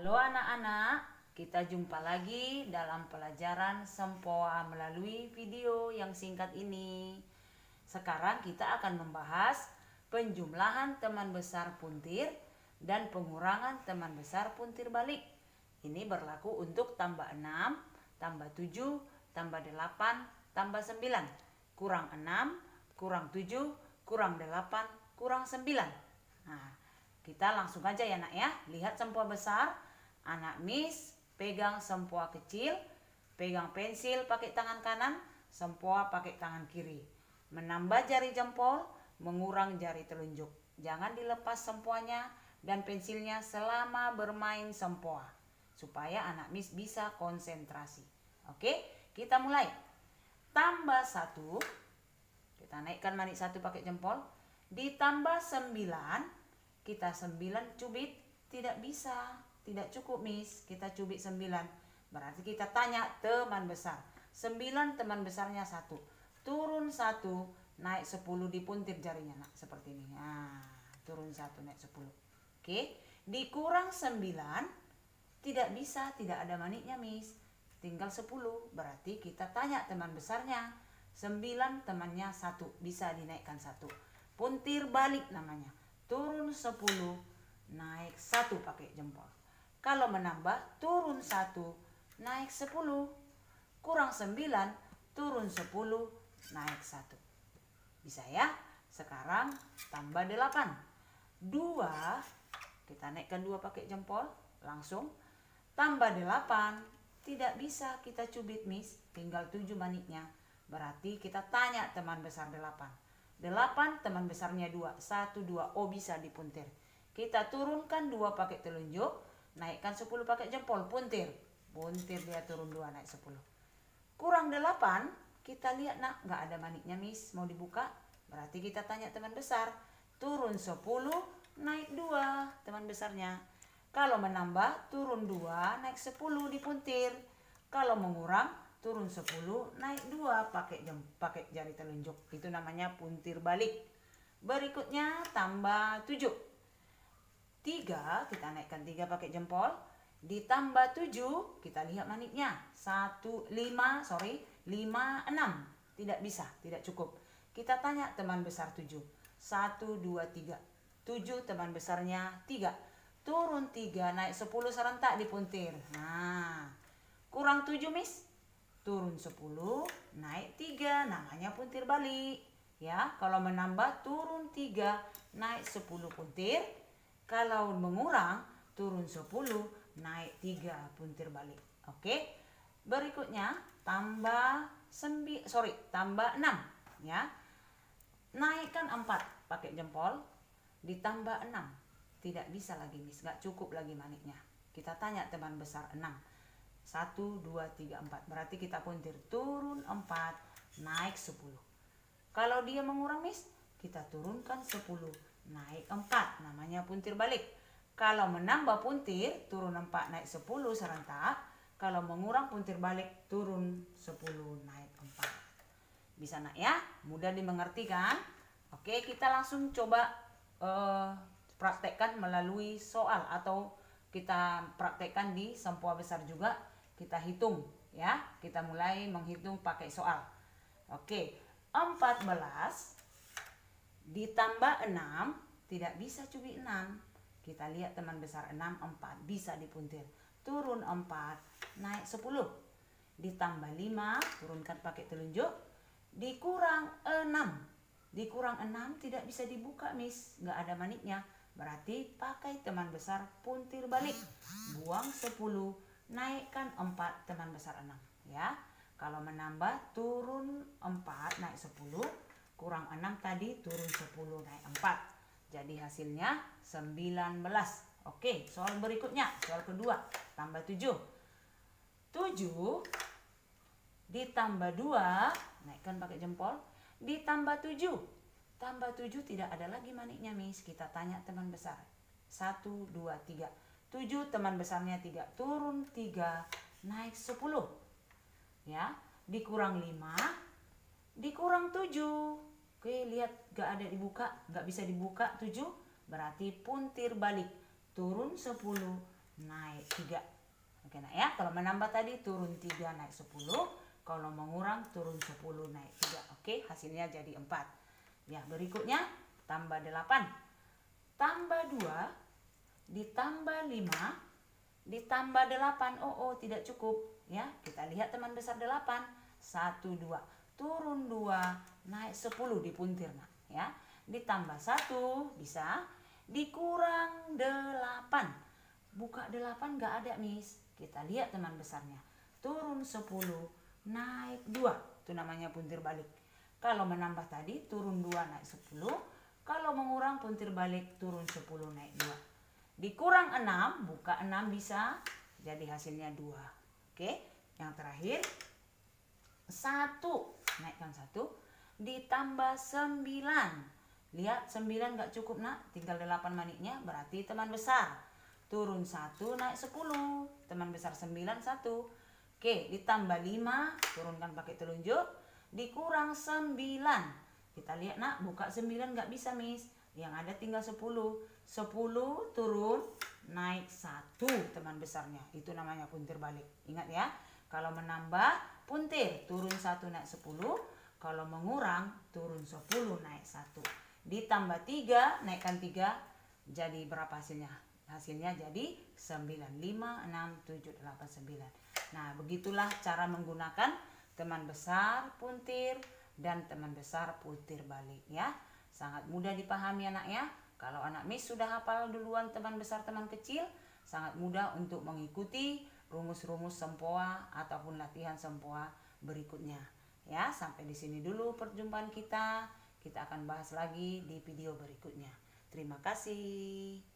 Halo anak-anak, kita jumpa lagi dalam pelajaran sempoa melalui video yang singkat ini. Sekarang kita akan membahas penjumlahan teman besar puntir dan pengurangan teman besar puntir balik. Ini berlaku untuk tambah 6, tambah 7, tambah 8, tambah 9. Kurang 6, kurang 7, kurang 8, kurang 9. Nah, kita langsung aja ya nak ya. Lihat sempoa besar. Anak Miss pegang sempoa kecil. Pegang pensil pakai tangan kanan. Sempoa pakai tangan kiri. Menambah jari jempol. Mengurang jari telunjuk. Jangan dilepas sempoanya dan pensilnya selama bermain sempoa. Supaya anak Miss bisa konsentrasi. Oke, kita mulai. Tambah 1. Kita naikkan manik 1 pakai jempol. Ditambah 9. Kita 9 cubit, tidak bisa, tidak cukup Miss, kita cubit 9. Berarti kita tanya teman besar. 9 teman besarnya 1. Turun 1, naik 10 dipuntir jarinya nak, seperti ini. Nah, turun 1 naik 10. Oke, dikurang 9, tidak bisa, tidak ada maniknya Miss. Tinggal 10, berarti kita tanya teman besarnya. 9 temannya 1, bisa dinaikkan 1. Puntir balik namanya. Turun 10, naik 1 pakai jempol. Kalau menambah, turun 1, naik 10. Kurang 9, turun 10, naik 1. Bisa ya? Sekarang tambah 8. 2, kita naikkan 2 pakai jempol, langsung. Tambah 8, tidak bisa kita cubit Miss, tinggal 7 maniknya. Berarti kita tanya teman besar 8. 8 teman besarnya 2, 1, 2, oh bisa dipuntir. Kita turunkan 2 pakai telunjuk, naikkan 10 pakai jempol, puntir. Puntir dia turun 2, naik 10. Kurang 8, kita lihat nak, nggak ada maniknya Miss, mau dibuka. Berarti kita tanya teman besar, turun 10, naik 2 teman besarnya. Kalau menambah, turun 2, naik 10 dipuntir. Kalau mengurang, turun 10, naik 2 pakai jari telunjuk. Itu namanya puntir balik. Berikutnya tambah 7. 3, kita naikkan 3 pakai jempol. Ditambah 7, kita lihat maniknya. 5, 6. Tidak bisa, tidak cukup. Kita tanya teman besar 7. 1, 2, 3. 7 teman besarnya 3. Turun 3, naik 10 serentak dipuntir. Nah, kurang 7 Miss. Turun 10, naik 3, namanya puntir balik. Ya, kalau menambah turun 3, naik 10 puntir. Kalau mengurang turun 10, naik 3 puntir balik. Oke. Berikutnya tambah 6 ya. Naikkan 4 pakai jempol, ditambah 6. Tidak bisa lagi Miss, gak cukup lagi maniknya. Kita tanya teman besar 6. 1, 2, 3, 4. Berarti kita puntir turun 4, naik 10. Kalau dia mengurang Miss, kita turunkan 10, naik 4. Namanya puntir balik. Kalau menambah puntir, turun 4, naik 10 serentak. Kalau mengurang puntir balik, turun 10, naik 4. Bisa nak ya? Mudah dimengerti kan? Oke, kita langsung coba praktekkan melalui soal. Atau kita praktekkan di sempoa besar juga. Kita hitung ya. Kita mulai menghitung pakai soal. Oke, 14 ditambah 6, tidak bisa cubit 6. Kita lihat teman besar 6, 4 bisa dipuntir. Turun 4, naik 10. Ditambah 5, turunkan pakai telunjuk. Dikurang 6. Dikurang 6 tidak bisa dibuka Miss, nggak ada maniknya. Berarti pakai teman besar puntir balik. Buang 10, naikkan 4 teman besar 6 ya. Kalau menambah turun 4 naik 10, kurang 6 tadi turun 10 naik 4. Jadi hasilnya 19. Oke, soal berikutnya, soal kedua, tambah 7. 7 ditambah 2, naikkan pakai jempol, ditambah 7. Tambah 7 tidak ada lagi maniknya Miss. Kita tanya teman besar. 1, 2, 3. 7 teman besarnya 3, turun 3, naik 10. Ya, dikurang 5, dikurang 7. Oke, lihat gak ada dibuka, gak bisa dibuka 7. Berarti puntir balik. Turun 10, naik 3. Oke nak ya, kalau menambah tadi turun 3 naik 10, kalau mengurang turun 10 naik 3. Oke, hasilnya jadi 4. Ya, berikutnya tambah 8. Tambah 2 ditambah 5 ditambah 8. Oh, tidak cukup ya. Kita lihat teman besar 8. 1 2 turun 2 naik 10 dipuntir nak ya. Ditambah 1 bisa, dikurang 8. Buka 8 nggak ada Miss. Kita lihat teman besarnya. Turun 10 naik 2. Itu namanya puntir balik. Kalau menambah tadi turun 2 naik 10. Kalau mengurang puntir balik turun 10 naik 2. Dikurang 6, buka 6 bisa. Jadi hasilnya 2. Oke, yang terakhir 1, naikkan 1 ditambah 9. Lihat 9 nggak cukup nak, tinggal 8 maniknya, berarti teman besar. Turun 1 naik 10, teman besar 9 1. Oke, ditambah 5, turunkan pakai telunjuk, dikurang 9. Kita lihat nak, buka 9 nggak bisa Miss, yang ada tinggal 10. 10 turun naik 1 teman besarnya, itu namanya puntir balik. Ingat ya, kalau menambah puntir turun 1 naik 10, kalau mengurang turun 10 naik 1. Ditambah 3, naikkan 3, jadi berapa hasilnya? Hasilnya jadi 9, 5, 6, 7, 8, 9. Nah, begitulah cara menggunakan teman besar puntir dan teman besar puntir balik ya. Sangat mudah dipahami anak ya. Kalau anak Miss sudah hafal duluan teman besar teman kecil, sangat mudah untuk mengikuti rumus-rumus sempoa ataupun latihan sempoa berikutnya. Ya, sampai di sini dulu perjumpaan kita. Kita akan bahas lagi di video berikutnya. Terima kasih.